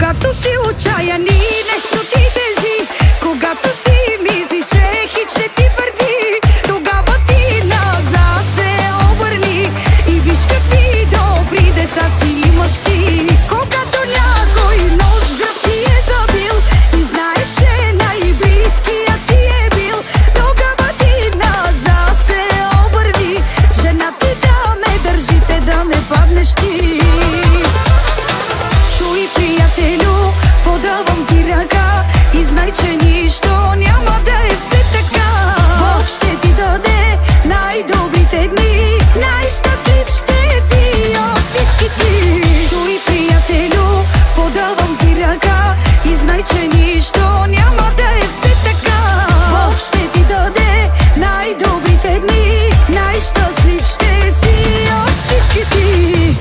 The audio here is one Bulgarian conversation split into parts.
Когато си отчаян и нещо ти тежи, когато си мислиш, че хич не ти върви, тогава ти назад се обърни и виж какви добри деца си имаш ти. Когато някой нож в гръб ти е забил и знаеш, че най-близкият ти е бил, тогава ти назад се обърни, жена ти да ме държите, да не паднеш ти. Чуй, приятелю, подавам ти ръка и знай, че нищо няма да е все така. Бог ще ти даде най-добрите дни, най-щастлив ще си от всички ти. Чуй, приятелю, подавам ти ръка и знай, че нищо няма да е все така. Бог ще ти даде най-добрите дни, най-щастлив ще си от всички ти.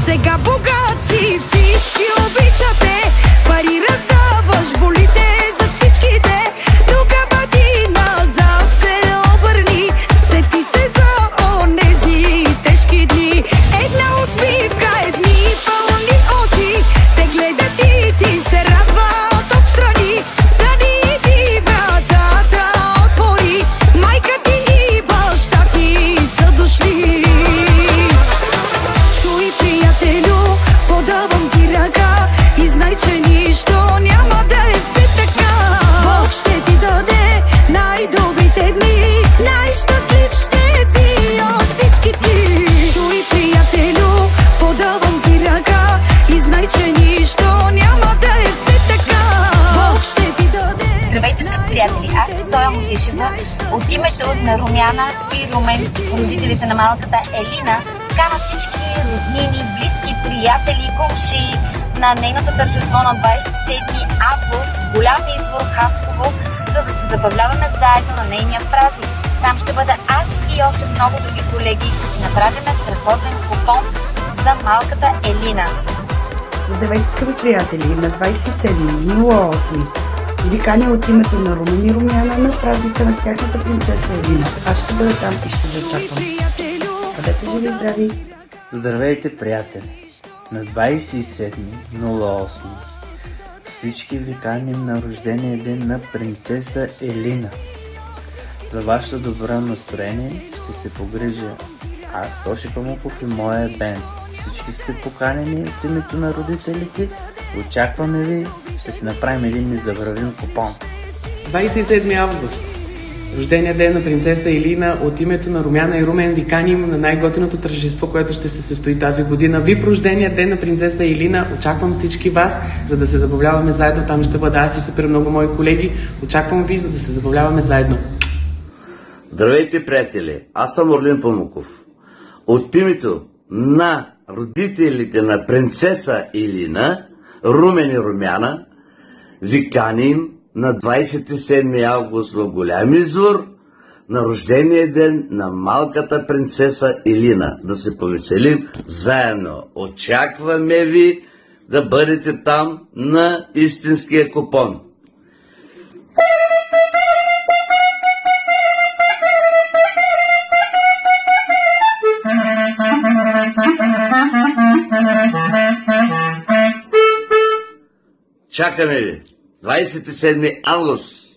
Сега богат си, всички обичате, пари раздаваш, болите за всичките, тогава ти назад се обърни, сети се за онези тежки дни. Една усмивка, едни пълни очи те гледат и ти се радват отстрани. Стани и ти вратата отвори, майка ти и баща ти са дошли. Чуй, приятелю, подавам ти ръка и знай, че нищо няма да е все така. Бог ще ти даде най-добрите дни, най-щастлив ще си от всички ти. Чуй, приятелю, подавам ти ръка и знай, че нищо няма да е все така. Бог ще ти даде. Здравейте, скъпи приятели! Аз съм Зоя Мутишева. От името на Румяна и Румен, родителите на малката Елина, каня всички роднини, близки, приятели, комши на нейното тържество на 27 август в Голям извор Хасково, за да се забавляваме заедно на нейния празник. Там ще бъда аз и още много други колеги и ще си направим страхотен купон за малката Елина. Здравейте, скъпи приятели! На 27.08 ви каня от името на Румен и Румяна на празника на тяхната принцеса Елина. Аз ще бъда там и ще зачаквам. Бъдете живи и здрави! Здравейте, приятели! На 27.08 всички ви каним на рождения ден на принцеса Елина. За вашето добро настроение ще се погрижа аз, Тоши Памуков и моя бенд. Всички сте поканени от името на родителите. Очакваме ви, ще си направим един незабравим купон. 27 август. Рождения ден на принцеса Елина. От името на Румяна и Румен ви каним на най-готиното тържество, което ще се състои тази година. Ви рождения ден на принцеса Елина. Очаквам всички вас, за да се забавляваме заедно. Там ще бъда аз и супер много мои колеги. Очаквам ви, за да се забавляваме заедно. Здравейте, приятели! Аз съм Орлин Памуков. От името на родителите на принцеса Елина, Румен и Румяна, ви каним на 27 август в Голям извор на рождения ден на малката принцеса Елина. Да се повеселим заедно. Очакваме ви да бъдете там на истинския купон. Чакаме ви! 27 август!